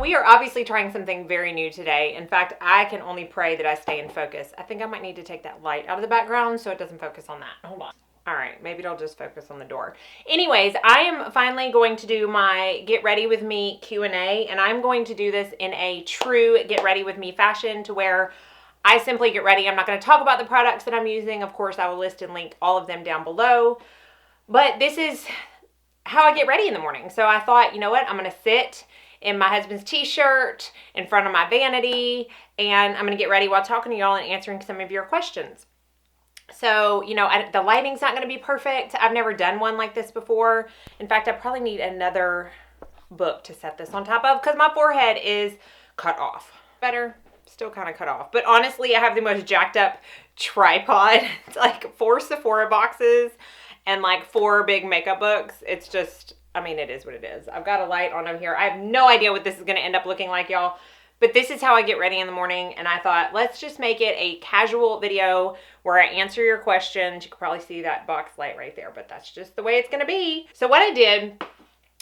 we are obviously trying something very new today. In fact, I can only pray that I stay in focus. I think I might need to take that light out of the background so it doesn't focus on that. Hold on. All right, maybe it'll just focus on the door. Anyways, I am finally going to do my Get Ready With Me Q&A, and I'm going to do this in a true Get Ready With Me fashion to where I simply get ready. I'm not going to talk about the products that I'm using. Of course, I will list and link all of them down below. But this is how I get ready in the morning. So I thought, you know what? I'm going to sit in my husband's t-shirt in front of my vanity, and I'm going to get ready while talking to y'all and answering some of your questions. So, you know, the lighting's not going to be perfect. I've never done one like this before. In fact, I probably need another book to set this on top of because my forehead is cut off. Better, still kind of cut off. But honestly, I have the most jacked up tripod. It's like 4 Sephora boxes and like 4 big makeup books. It's just, I mean, it is what it is. I've got a light on over here. I have no idea what this is going to end up looking like, y'all. But this is how I get ready in the morning, and I thought, let's just make it a casual video where I answer your questions. You can probably see that box light right there, but that's just the way it's gonna be. So what I did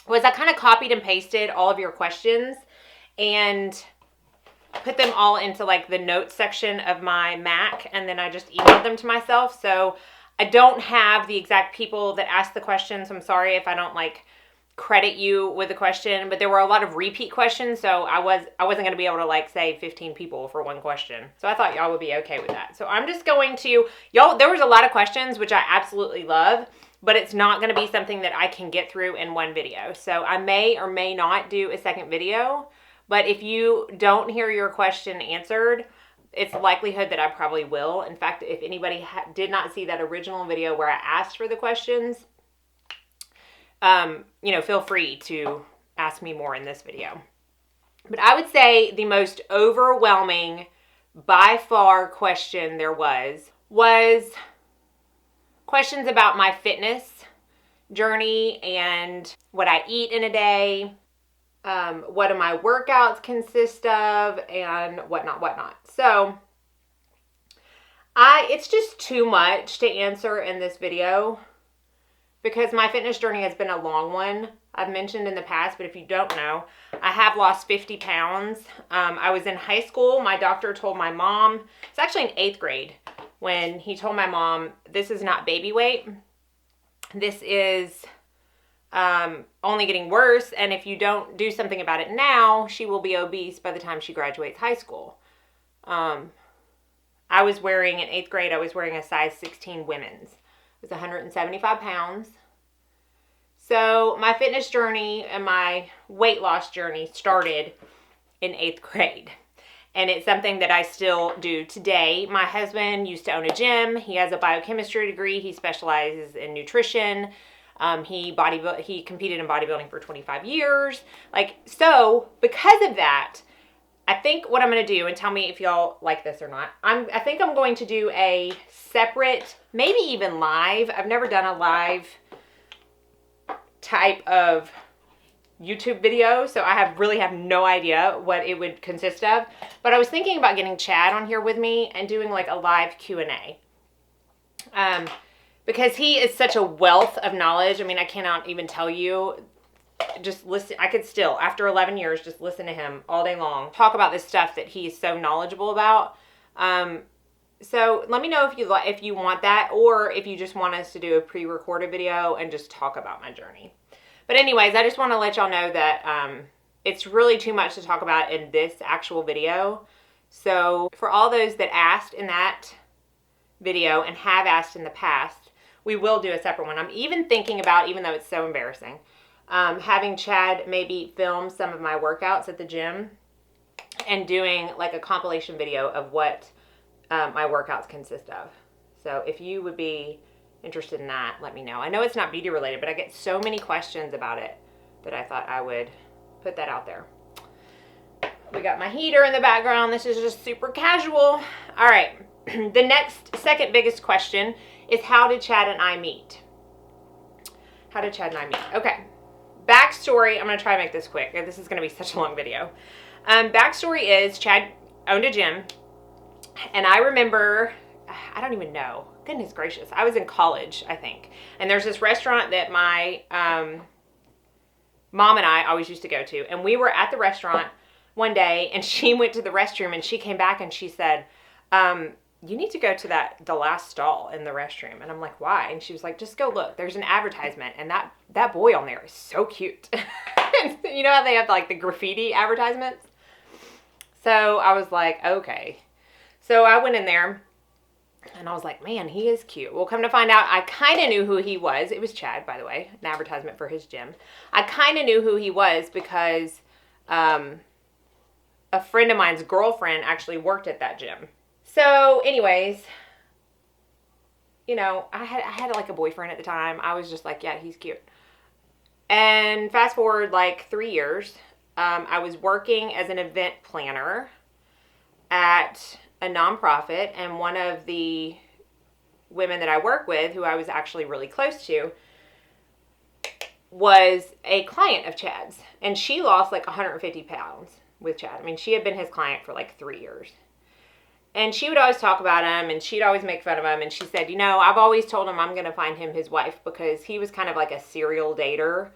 was I kind of copied and pasted all of your questions and put them all into like the notes section of my Mac, and then I just emailed them to myself. So I don't have the exact people that asked the questions. I'm sorry if I don't like credit you with a question, but there were a lot of repeat questions, so I wasn't going to be able to like say 15 people for one question. So I thought y'all would be okay with that. So I'm just going to, y'all, there was a lot of questions, which I absolutely love, but it's not going to be something that I can get through in one video. So I may or may not do a second video, but if you don't hear your question answered, it's likelihood that I probably will. In fact, if anybody did not see that original video where I asked for the questions, you know, feel free to ask me more in this video. But I would say the most overwhelming, by far, question there was questions about my fitness journey and what I eat in a day, what do my workouts consist of, and whatnot. So it's just too much to answer in this video, because my fitness journey has been a long one. I've mentioned in the past, but if you don't know, I have lost 50 pounds. I was in high school. My doctor told my mom, it's actually in 8th grade, when he told my mom, this is not baby weight. This is only getting worse, and if you don't do something about it now, she will be obese by the time she graduates high school. I was wearing, in 8th grade, I was wearing a size 16 women's. It was 175 pounds. So my fitness journey and my weight loss journey started in 8th grade. And it's something that I still do today. My husband used to own a gym. He has a biochemistry degree. He specializes in nutrition. He competed in bodybuilding for 25 years. So because of that, I think what I'm going to do, and tell me if y'all like this or not, I think I'm going to do a separate, maybe even live. I've never done a live type of YouTube video, so I really have no idea what it would consist of. But I was thinking about getting Chad on here with me and doing like a live Q&A. Because he is such a wealth of knowledge. I mean, I cannot even tell you. Just listen. I could still, after 11 years, just listen to him all day long talk about this stuff that he's so knowledgeable about. So let me know if you want that, or if you just want us to do a pre-recorded video and just talk about my journey. But anyways, I just want to let y'all know that it's really too much to talk about in this actual video. So for all those that asked in that video and have asked in the past, we will do a separate one. I'm even thinking about, even though it's so embarrassing, having Chad maybe film some of my workouts at the gym and doing like a compilation video of what my workouts consist of. So if you would be interested in that, let me know. I know it's not beauty related, but I get so many questions about it that I thought I would put that out there. We got my heater in the background. This is just super casual. All right. The second biggest question is, how did Chad and I meet? How did Chad and I meet? Okay. Backstory, I'm going to try to make this quick. This is going to be such a long video. Backstory is, Chad owned a gym, and I remember, I don't even know, goodness gracious, I was in college, I think, and there's this restaurant that my mom and I always used to go to, and we were at the restaurant one day, and she went to the restroom, and she came back and she said, you need to go to the last stall in the restroom. And I'm like, why? And she was like, just go look. There's an advertisement, and that boy on there is so cute. You know how they have like the graffiti advertisements? So I was like, okay. So I went in there, and I was like, man, he is cute. Well, come to find out, I kind of knew who he was. It was Chad, by the way, an advertisement for his gym. I kind of knew who he was because a friend of mine's girlfriend actually worked at that gym. So anyways, you know, I had like a boyfriend at the time. I was just like, yeah, he's cute. And fast forward like 3 years, I was working as an event planner at a nonprofit, and one of the women that I work with, who I was actually really close to, was a client of Chad's, and she lost like 150 pounds with Chad. I mean, she had been his client for like 3 years, and she would always talk about him, and she'd always make fun of him, and she said, you know, I've always told him I'm going to find him his wife, because he was kind of like a serial dater.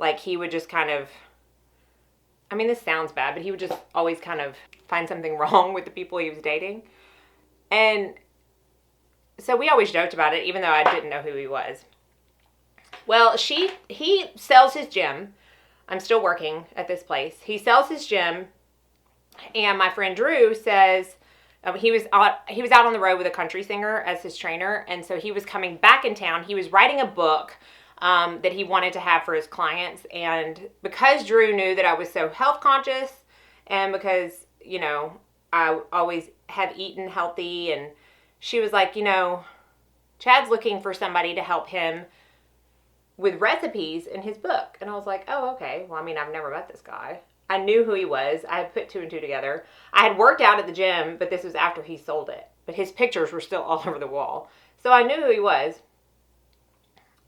Like, he would just kind of, I mean, this sounds bad, but he would just always kind of find something wrong with the people he was dating. And so we always joked about it, even though I didn't know who he was. Well, he sells his gym. I'm still working at this place. He sells his gym, and my friend Drew says he was out on the road with a country singer as his trainer, and so he was coming back in town. He was writing a book that he wanted to have for his clients, and because Drew knew that I was so health conscious, and because, you know, I always have eaten healthy, and she was like, you know, Chad's looking for somebody to help him with recipes in his book. And I was like, oh, okay. Well, I mean, I've never met this guy. I knew who he was. I had put 2 and 2 together. I had worked out at the gym, but this was after he sold it. But his pictures were still all over the wall. So I knew who he was.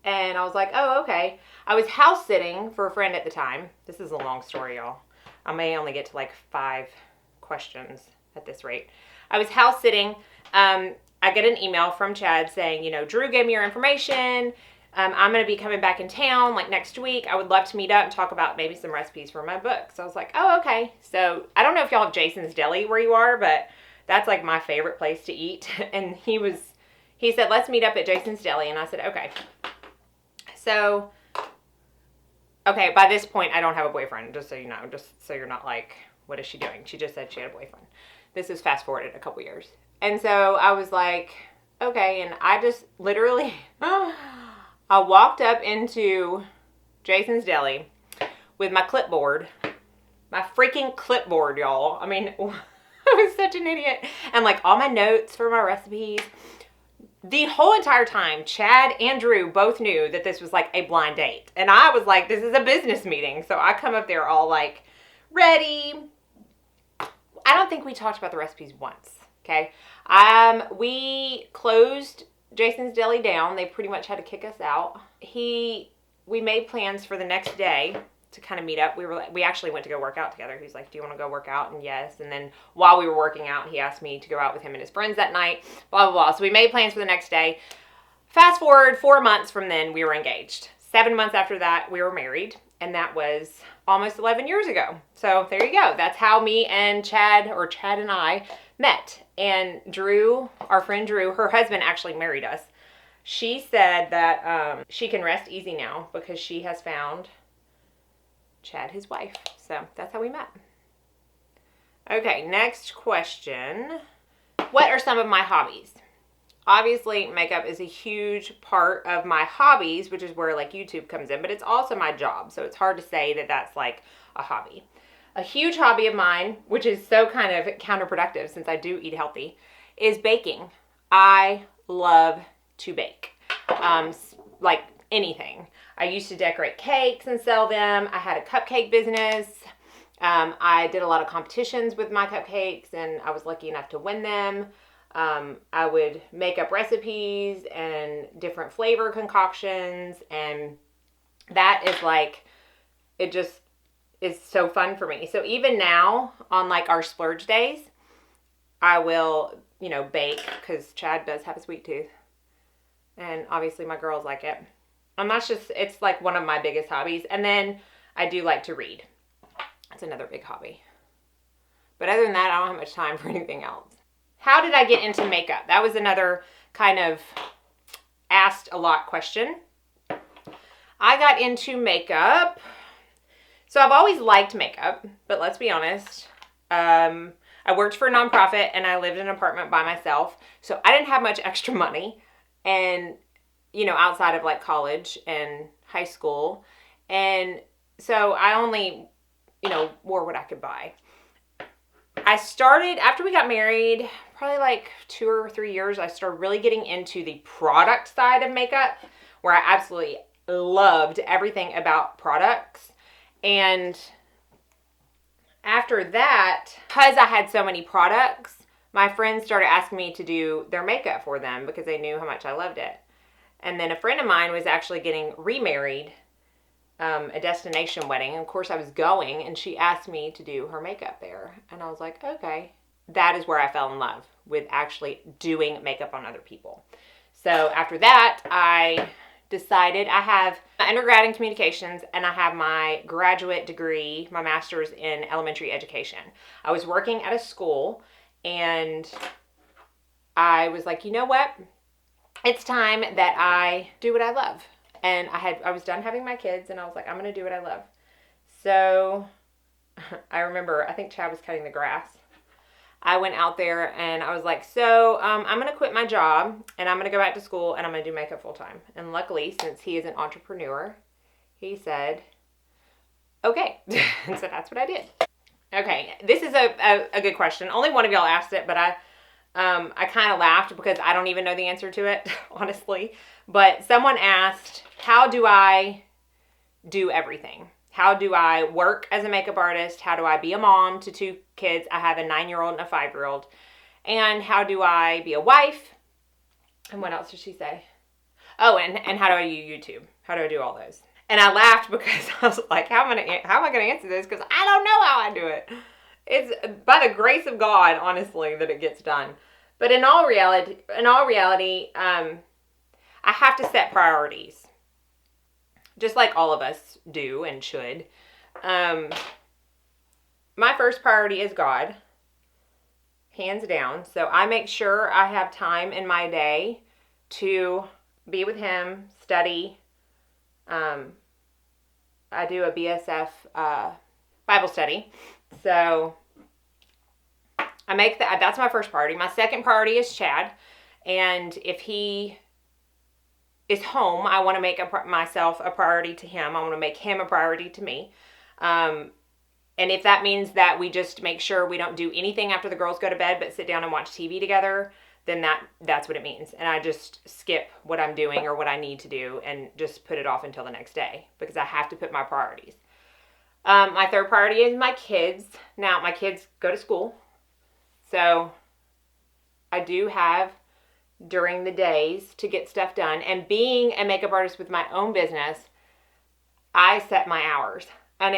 And I was like, oh, okay. I was house sitting for a friend at the time. This is a long story, y'all. I may only get to like 5 questions at this rate. I was house sitting. I get an email from Chad saying, you know, Drew gave me your information. I'm going to be coming back in town like next week. I would love to meet up and talk about maybe some recipes for my book. So I was like, oh, okay. So I don't know if y'all have Jason's Deli where you are, but that's like my favorite place to eat. And he said, let's meet up at Jason's Deli. And I said, okay. So, okay, by this point, I don't have a boyfriend, just so you know, just so you're not like, what is she doing? She just said she had a boyfriend. This is fast forwarded a couple years. And so I was like, okay, and I just literally, I walked up into Jason's Deli with my clipboard, my freaking clipboard, y'all. I mean, I was such an idiot. And like all my notes for my recipes. The whole entire time, Chad and Drew both knew that this was like a blind date. And I was like, this is a business meeting. So I come up there all like ready. I don't think we talked about the recipes once. Okay. We closed Jason's Deli down. They pretty much had to kick us out. We made plans for the next day to kind of meet up. We actually went to go work out together. He's like, do you want to go work out? And yes. And then while we were working out, he asked me to go out with him and his friends that night, blah, blah, blah. So we made plans for the next day. Fast forward 4 months from then, we were engaged. 7 months after that, we were married. And that was almost 11 years ago. So there you go. That's how me and Chad and I met. And Drew, our friend Drew, her husband actually married us. She said that she can rest easy now because she has found Chad, his wife. So that's how we met. Okay, next question. What are some of my hobbies? Obviously, makeup is a huge part of my hobbies, which is where like YouTube comes in, but it's also my job. So it's hard to say that that's like a hobby. A huge hobby of mine, which is so kind of counterproductive since I do eat healthy, is baking. I love to bake. Like anything. I used to decorate cakes and sell them. I had a cupcake business. I did a lot of competitions with my cupcakes, and I was lucky enough to win them. I would make up recipes and different flavor concoctions, and that is like, it just is so fun for me. So even now on like our splurge days, I will, you know, bake because Chad does have a sweet tooth, and obviously my girls like it. And that's just, it's like one of my biggest hobbies. And then I do like to read. That's another big hobby. But other than that, I don't have much time for anything else. How did I get into makeup? That was another kind of asked a lot question. I got into makeup. So I've always liked makeup, but let's be honest. I worked for a nonprofit and I lived in an apartment by myself. So I didn't have much extra money and, you know, outside of like college and high school. And so I only, you know, wore what I could buy. I started, after we got married, probably like 2 or 3 years, I started really getting into the product side of makeup, where I absolutely loved everything about products. And after that, because I had so many products, my friends started asking me to do their makeup for them because they knew how much I loved it. And then a friend of mine was actually getting remarried, a destination wedding. And of course I was going, and she asked me to do her makeup there. And I was like, okay. That is where I fell in love with actually doing makeup on other people. So after that, I decided I have my undergrad in communications and I have my graduate degree, my master's in elementary education. I was working at a school and I was like, you know what? It's time that I do what I love. And I was done having my kids and I was like, I'm going to do what I love. So I remember, I think Chad was cutting the grass. I went out there and I was like, so I'm going to quit my job and I'm going to go back to school and I'm going to do makeup full time. And luckily, since he is an entrepreneur, he said, okay. And so that's what I did. Okay, this is a good question. Only one of y'all asked it, but I kind of laughed because I don't even know the answer to it, honestly. But someone asked, how do I do everything? How do I work as a makeup artist? How do I be a mom to 2 kids? I have a 9-year-old and a 5-year-old. And how do I be a wife? And what else did she say? Oh, and how do I do YouTube? How do I do all those? And I laughed because I was like, how am I going to answer this? Because I don't know how I do it. It's by the grace of God, honestly, that it gets done. But in all reality, I have to set priorities. Just like all of us do and should. My first priority is God, hands down. So I make sure I have time in my day to be with Him, study. I do a BSF Bible study. So I make that's my first priority. My second priority is Chad. And if he is home, I want to make myself a priority to him. I want to make him a priority to me. And if that means that we just make sure we don't do anything after the girls go to bed, but sit down and watch TV together, then that's what it means. And I just skip what I'm doing or what I need to do and just put it off until the next day because I have to put my priorities. My third priority is my kids. Now, my kids go to school. So I do have during the days to get stuff done. And being a makeup artist with my own business, I set my hours. And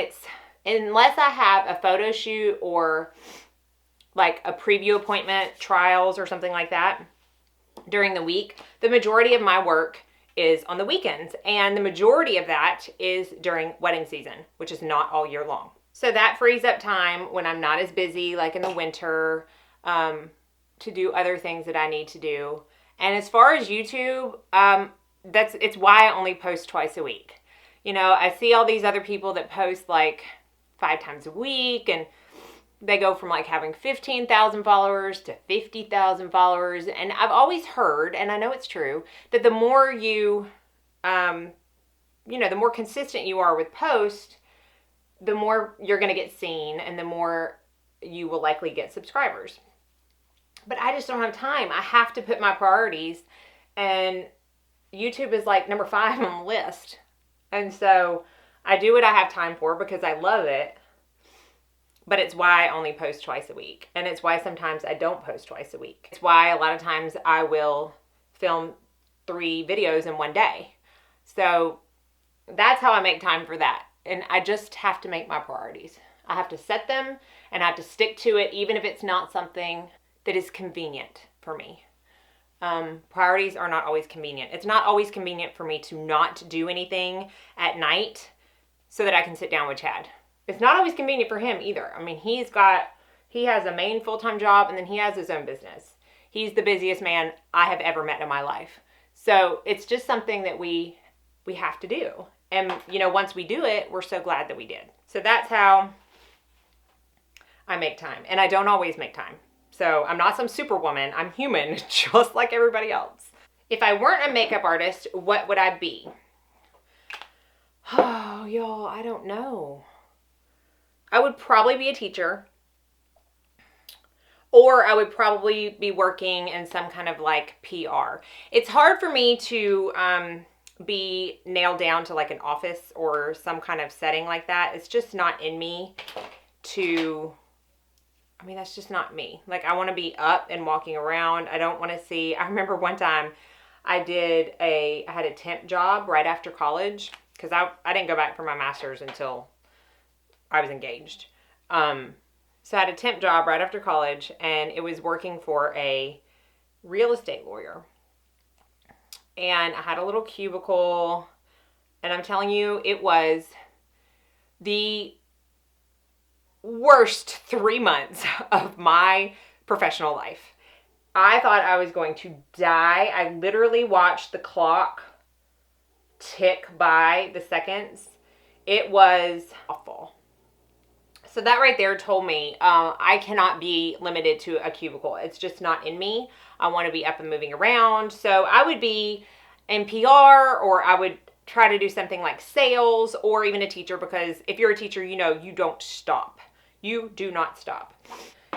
unless I have a photo shoot or like a preview appointment, trials or something like that during the week, the majority of my work is on the weekends. And the majority of that is during wedding season, which is not all year long. So that frees up time when I'm not as busy, like in the winter, to do other things that I need to do. And as far as YouTube, it's why I only post twice a week. You know, I see all these other people that post like 5 times a week, and they go from like having 15,000 followers to 50,000 followers. And I've always heard, and I know it's true, that the more the more consistent you are with posts, the more you're going to get seen and the more you will likely get subscribers. But I just don't have time. I have to put my priorities, and YouTube is like number 5 on the list. And so I do what I have time for because I love it, but it's why I only post twice a week. And it's why sometimes I don't post twice a week. It's why a lot of times I will film 3 videos in one day. So that's how I make time for that. And I just have to make my priorities. I have to set them and I have to stick to it, even if it's not something that is convenient for me. Priorities are not always convenient. It's not always convenient for me to not do anything at night so that I can sit down with Chad. It's not always convenient for him either. I mean, he's got He has a main full-time job, and then he has his own business. He's the busiest man I have ever met in my life. So it's just something that we have to do. And, you know, once we do it, we're so glad that we did. So that's how I make time. And I don't always make time. So I'm not some superwoman. I'm human, just like everybody else. If I weren't a makeup artist, what would I be? Oh, y'all, I don't know. I would probably be a teacher. Or I would probably be working in some kind of like PR. It's hard for me to be nailed down to like an office or some kind of setting like that. It's just not in me to, I mean, that's just not me. Like, I want to be up and walking around. I don't want to see, I remember one time I had a temp job right after college because I didn't go back for my master's until I was engaged. So I had a temp job right after college, and it was working for a real estate lawyer. And I had a little cubicle, and I'm telling you, it was the worst 3 months of my professional life. I thought I was going to die. I literally watched the clock tick by the seconds. It was awful. So that right there told me I cannot be limited to a cubicle. It's just not in me. I want to be up and moving around. So I would be in PR, or I would try to do something like sales, or even a teacher, because if you're a teacher, you know you don't stop. You do not stop.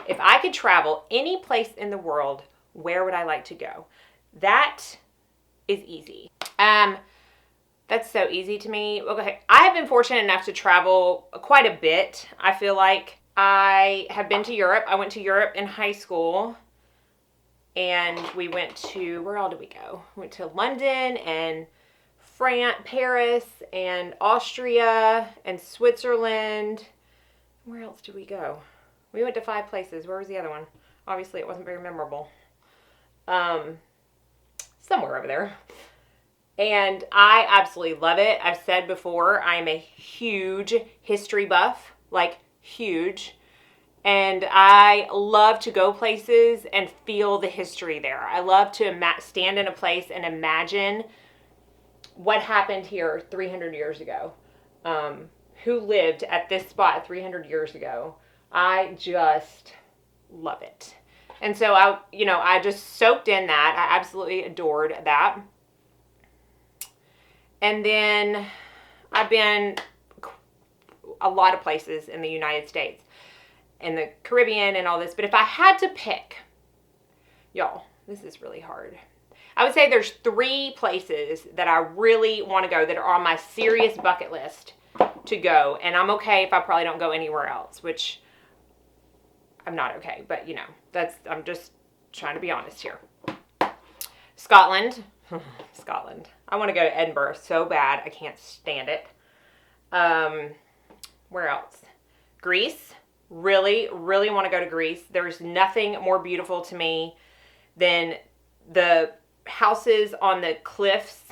If I could travel any place in the world, where would I like to go? That is easy. That's so easy to me. Okay, I have been fortunate enough to travel quite a bit. I feel like I have been to Europe. I went to Europe in high school, and we went to, where all did we go? We went to London and France, Paris, and Austria, and Switzerland. Where else did we go? We went to 5 places. Where was the other one? Obviously, it wasn't very memorable. Somewhere over there. And I absolutely love it. I've said before, I'm a huge history buff, like huge. And I love to go places and feel the history there. I love to stand in a place and imagine what happened here 300 years ago. Who lived at this spot 300 years ago. I just love it. And so I just soaked in that. I absolutely adored that. And then I've been a lot of places in the United States and the Caribbean and all this. But if I had to pick, y'all, this is really hard. I would say there's 3 places that I really want to go that are on my serious bucket list to go. And I'm okay if I probably don't go anywhere else, which I'm not okay. But, you know, I'm just trying to be honest here. Scotland. Scotland. I want to go to Edinburgh so bad. I can't stand it. Where else? Greece. Really, really want to go to Greece. There's nothing more beautiful to me than the houses on the cliffs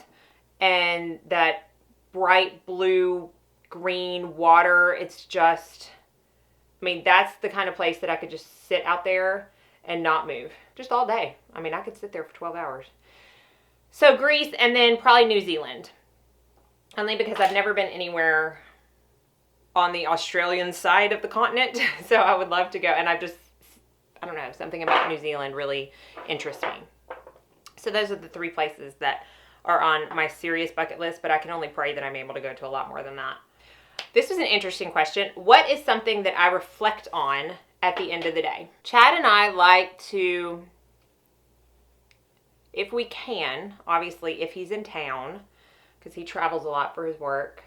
and that bright blue, green water. It's just, I mean, that's the kind of place that I could just sit out there and not move. Just all day. I mean, I could sit there for 12 hours. So Greece, and then probably New Zealand. Only because I've never been anywhere on the Australian side of the continent. So I would love to go. And I don't know, something about New Zealand really interests me. So those are the 3 places that are on my serious bucket list, but I can only pray that I'm able to go to a lot more than that. This was an interesting question. What is something that I reflect on at the end of the day? Chad and I like to, if we can, obviously if he's in town, because he travels a lot for his work,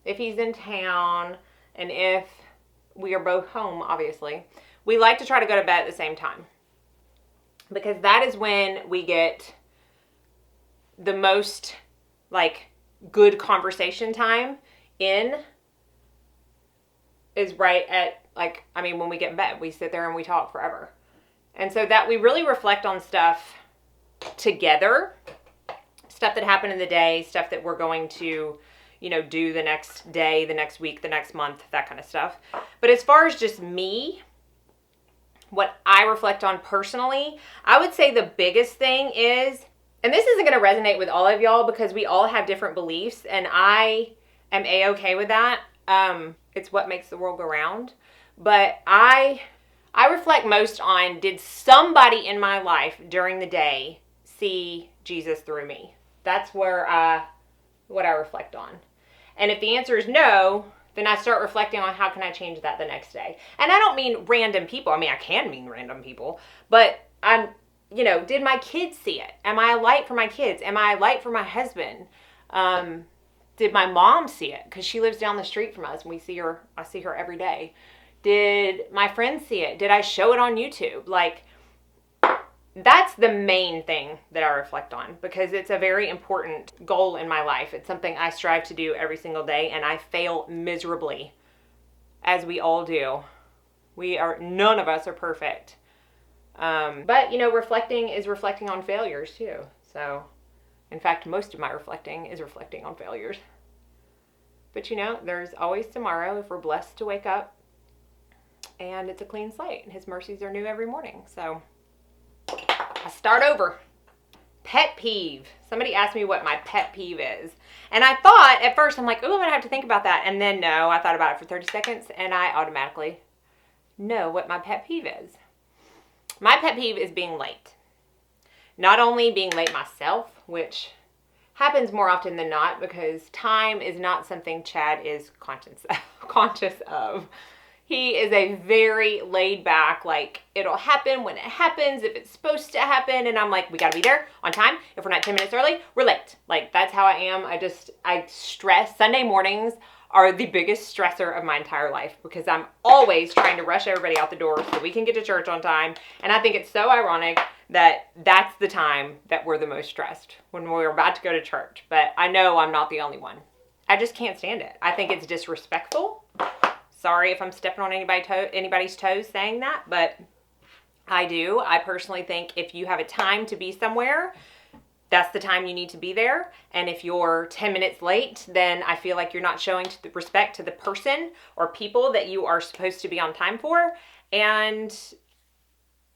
if he's in town and if we are both home, obviously, we like to try to go to bed at the same time. Because that is when we get the most, like, good conversation time in, is right at, like, I mean, when we get in bed, we sit there and we talk forever. And so that we really reflect on stuff together, stuff that happened in the day, stuff that we're going to, do the next day, the next week, the next month, that kind of stuff. But as far as just me, what I reflect on personally, I would say the biggest thing is, and this isn't going to resonate with all of y'all because we all have different beliefs, and I am A-okay with that. It's what makes the world go round. But I reflect most on, did somebody in my life during the day see Jesus through me? That's what I reflect on. And if the answer is no, then I start reflecting on how can I change that the next day. And I don't mean random people. I mean, I can mean random people, but did my kids see it? Am I a light for my kids? Am I a light for my husband? Did my mom see it? Because she lives down the street from us and I see her every day. Did my friends see it? Did I show it on YouTube? Like, that's the main thing that I reflect on because it's a very important goal in my life. It's something I strive to do every single day, and I fail miserably, as we all do. None of us are perfect. But reflecting is reflecting on failures too. So, in fact, most of my reflecting is reflecting on failures. But there's always tomorrow if we're blessed to wake up and it's a clean slate. His mercies are new every morning. So I start over. Pet peeve. Somebody asked me what my pet peeve is. And I thought at first, I'm like, oh, I'm going to have to think about that. And then no, I thought about it for 30 seconds and I automatically know what my pet peeve is. My pet peeve is being late. Not only being late myself, which happens more often than not because time is not something Chad is conscious of. He is a very laid back, like, it'll happen when it happens, if it's supposed to happen. And I'm like, we got to be there on time. If we're not 10 minutes early, we're late. Like, that's how I am. I stress. Sunday mornings are the biggest stressor of my entire life because I'm always trying to rush everybody out the door so we can get to church on time. And I think it's so ironic that that's the time that we're the most stressed, when we're about to go to church. But I know I'm not the only one. I just can't stand it. I think it's disrespectful. Sorry if I'm stepping on anybody's toes saying that, but I do. I personally think if you have a time to be somewhere, that's the time you need to be there. And if you're 10 minutes late, then I feel like you're not showing respect to the person or people that you are supposed to be on time for. And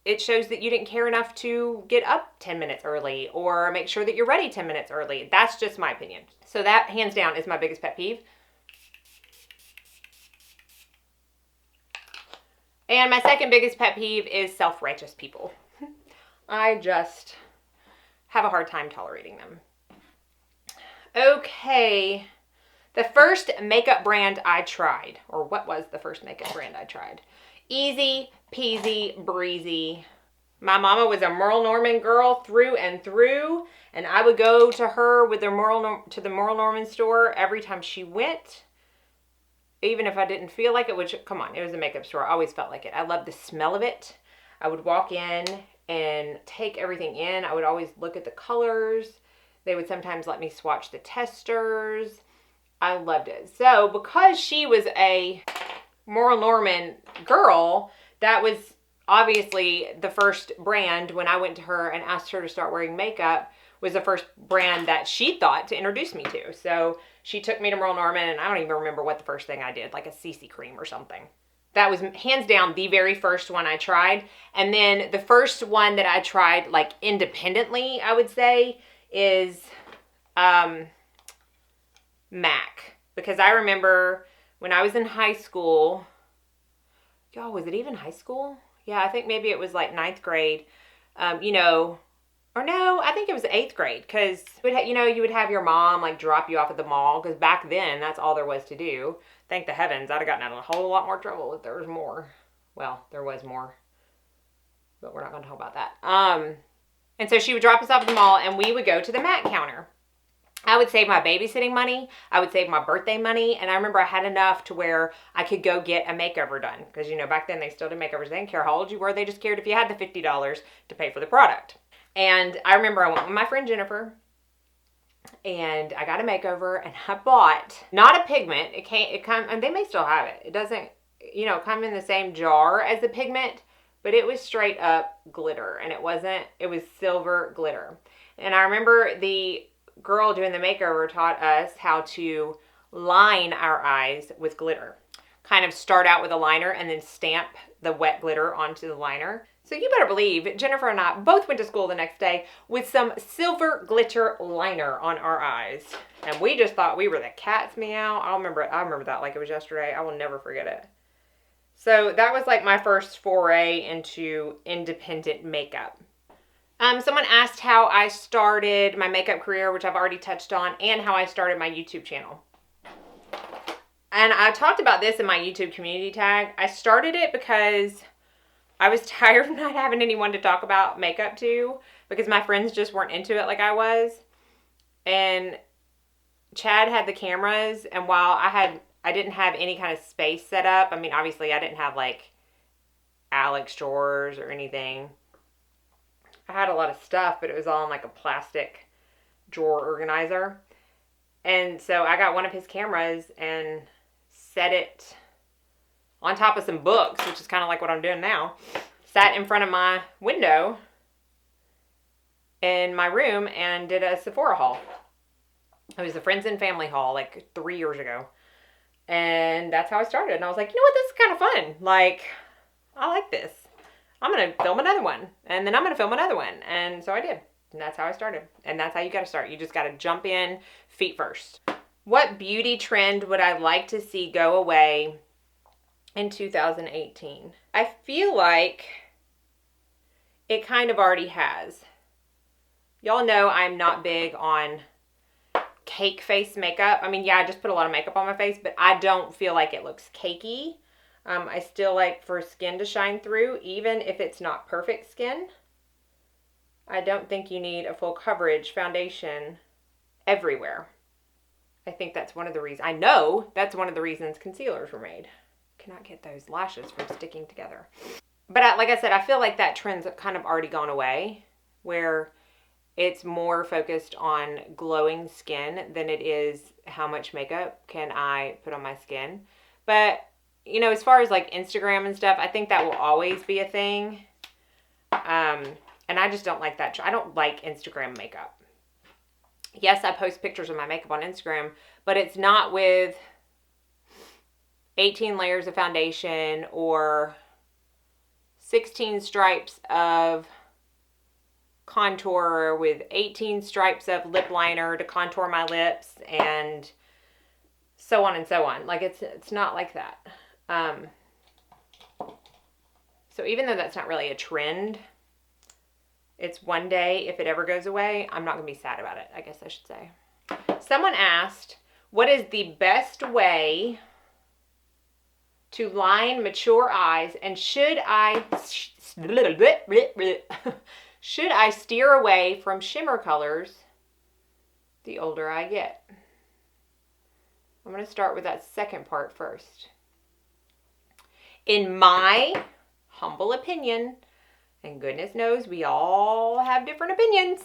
it shows that you didn't care enough to get up 10 minutes early or make sure that you're ready 10 minutes early. That's just my opinion. So that, hands down, is my biggest pet peeve. And my second biggest pet peeve is self-righteous people. I just have a hard time tolerating them. Okay. The first makeup brand I tried, or what was the first makeup brand I tried? Easy peasy breezy. My mama was a Merle Norman girl through and through, and I would go to her with the Merle Norman store every time she went. Even if I didn't feel like it, which, come on, it was a makeup store. I always felt like it. I loved the smell of it. I would walk in and take everything in. I would always look at the colors. They would sometimes let me swatch the testers. I loved it. So because she was a Merle Norman girl, that was obviously the first brand when I went to her and asked her to start wearing makeup, was the first brand that she thought to introduce me to. So she took me to Merle Norman, and I don't even remember what the first thing I did, like a CC cream or something. That was hands down the very first one I tried. And then the first one that I tried, like, independently, I would say, is MAC. Because I remember when I was in high school, y'all, was it even high school? Yeah, I think maybe it was like 9th grade, or no, I think it was 8th grade, because you would have your mom like drop you off at the mall, because back then that's all there was to do. Thank the heavens, I'd have gotten in a whole lot more trouble if there was more. Well, there was more, but we're not going to talk about that. And so she would drop us off at the mall, and we would go to the MAC counter. I would save my babysitting money. I would save my birthday money. And I remember I had enough to where I could go get a makeover done. Because, back then they still did makeovers. They didn't care how old you were. They just cared if you had the $50 to pay for the product. And I remember I went with my friend Jennifer. And I got a makeover. And I bought, not a pigment. And they may still have it. It doesn't, come in the same jar as the pigment. But it was straight up glitter. And it was silver glitter. And I remember the girl doing the makeover taught us how to line our eyes with glitter. Kind of start out with a liner and then stamp the wet glitter onto the liner. So you better believe Jennifer and I both went to school the next day with some silver glitter liner on our eyes. And we just thought we were the cat's meow. I remember that like it was yesterday. I will never forget it. So that was like my first foray into independent makeup. Someone asked how I started my makeup career, which I've already touched on, and how I started my YouTube channel. And I talked about this in my YouTube community tag. I started it because I was tired of not having anyone to talk about makeup to, because my friends just weren't into it like I was. And Chad had the cameras, and while I didn't have any kind of space set up. I mean, obviously I didn't have like Alex drawers or anything. I had a lot of stuff, but it was all in like a plastic drawer organizer. And so I got one of his cameras and set it on top of some books, which is kind of like what I'm doing now. Sat in front of my window in my room and did a Sephora haul. It was a friends and family haul like 3 years ago. And that's how I started. And I was like, you know what, this is kind of fun. Like, I like this. I'm going to film another one. And then I'm going to film another one. And so I did. And that's how I started. And that's how you got to start. You just got to jump in feet first. What beauty trend would I like to see go away in 2018? I feel like it kind of already has. Y'all know I'm not big on cake face makeup. I mean, yeah, I just put a lot of makeup on my face, but I don't feel like it looks cakey. I still like for skin to shine through, even if it's not perfect skin. I don't think you need a full coverage foundation everywhere. I think that's one of the reasons. I know that's one of the reasons concealers were made. Cannot get those lashes from sticking together. But like I said, I feel like that trend's kind of already gone away, where it's more focused on glowing skin than it is how much makeup can I put on my skin. But, you know, as far as like Instagram and stuff, I think that will always be a thing. And I just don't like that. I don't like Instagram makeup. Yes, I post pictures of my makeup on Instagram, but it's not with 18 layers of foundation or 16 stripes of contour with 18 stripes of lip liner to contour my lips and so on and so on. Like it's not like that. So even though that's not really a trend, it's one day, if it ever goes away, I'm not going to be sad about it, I guess I should say. Someone asked, what is the best way to line mature eyes, and should I steer away from shimmer colors the older I get? I'm going to start with that second part first. In my humble opinion, and goodness knows we all have different opinions,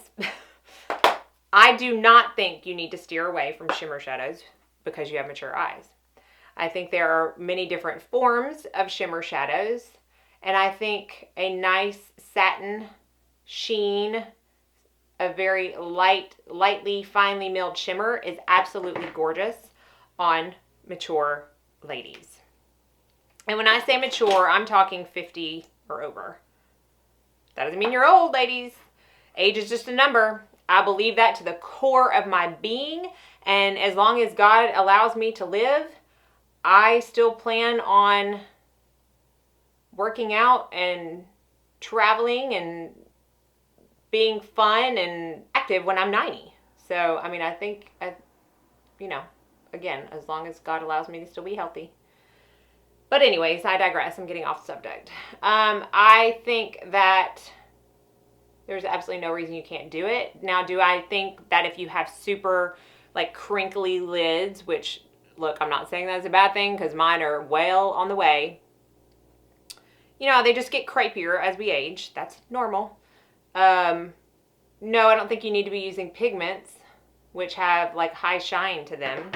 I do not think you need to steer away from shimmer shadows because you have mature eyes. I think there are many different forms of shimmer shadows, and I think a nice satin sheen, a very lightly, finely milled shimmer is absolutely gorgeous on mature ladies. And when I say mature, I'm talking 50 or over. That doesn't mean you're old, ladies. Age is just a number. I believe that to the core of my being. And as long as God allows me to live, I still plan on working out and traveling and being fun and active when I'm 90. So, I mean, I think, you know, again, as long as God allows me to still be healthy. But anyways, I digress. I'm getting off subject. I think that there's absolutely no reason you can't do it. Now, do I think that if you have super, like, crinkly lids, which, look, I'm not saying that's a bad thing because mine are well on the way. You know, they just get crepier as we age. That's normal. No, I don't think you need to be using pigments, which have, like, high shine to them.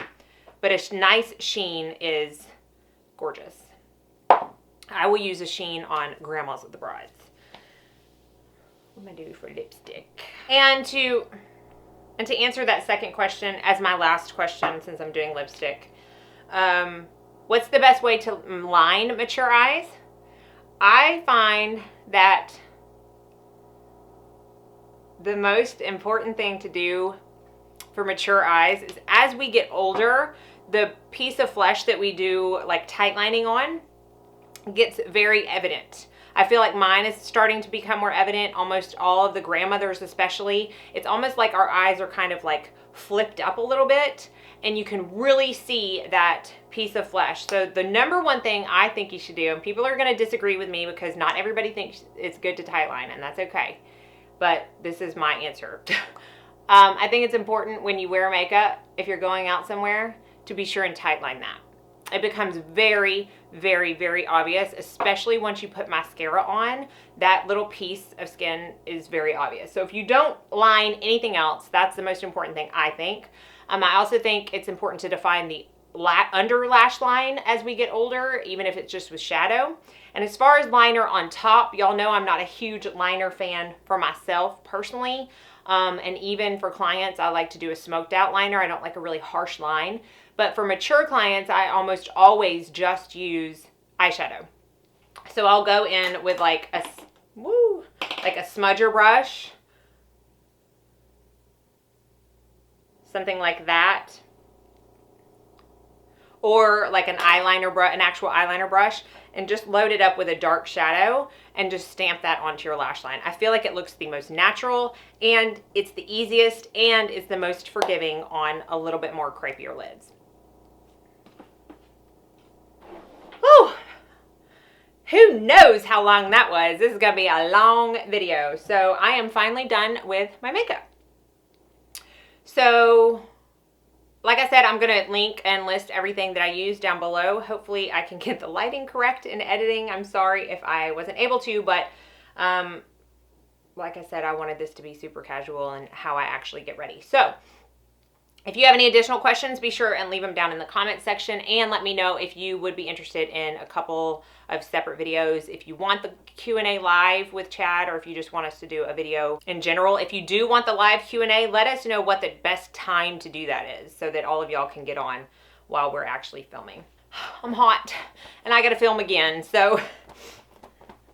But a nice sheen is gorgeous. I will use a sheen on Grandma's with the Brides. What am I doing for lipstick? And to And to answer that second question as my last question, since I'm doing lipstick, what's the best way to line mature eyes? I find that the most important thing to do for mature eyes is as we get older, the piece of flesh that we do like tight lining on gets very evident. I feel like mine is starting to become more evident, almost all of the grandmothers especially. It's almost like our eyes are kind of like flipped up a little bit, and you can really see that piece of flesh. So the number one thing I think you should do, and people are going to disagree with me because not everybody thinks it's good to tight line, and that's okay, but this is my answer. I think it's important when you wear makeup, if you're going out somewhere, to be sure and tight line that. It becomes very, very, very obvious, especially once you put mascara on. That little piece of skin is very obvious. So if you don't line anything else, that's the most important thing, I think. I also think it's important to define the under lash line as we get older, even if it's just with shadow. And as far as liner on top, y'all know I'm not a huge liner fan for myself personally. And even for clients, I like to do a smoked out liner. I don't like a really harsh line. But for mature clients, I almost always just use eyeshadow. So I'll go in with like a smudger brush, something like that, or like an eyeliner brush, an actual eyeliner brush, and just load it up with a dark shadow and just stamp that onto your lash line. I feel like it looks the most natural, and it's the easiest, and it's the most forgiving on a little bit more crepier lids. Whew. Who knows how long that was? This is gonna be a long video. So I am finally done with my makeup. So like I said, I'm gonna link and list everything that I use down below. Hopefully I can get the lighting correct in editing. I'm sorry if I wasn't able to, but like I said, I wanted this to be super casual and how I actually get ready. So if you have any additional questions, be sure and leave them down in the comment section, and let me know if you would be interested in a couple of separate videos. If you want the Q&A live with Chad, or if you just want us to do a video in general. If you do want the live Q&A, let us know what the best time to do that is so that all of y'all can get on while we're actually filming. I'm hot and I gotta film again, so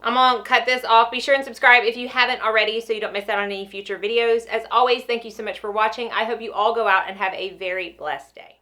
I'm gonna cut this off. Be sure and subscribe if you haven't already so you don't miss out on any future videos. As always, thank you so much for watching. I hope you all go out and have a very blessed day.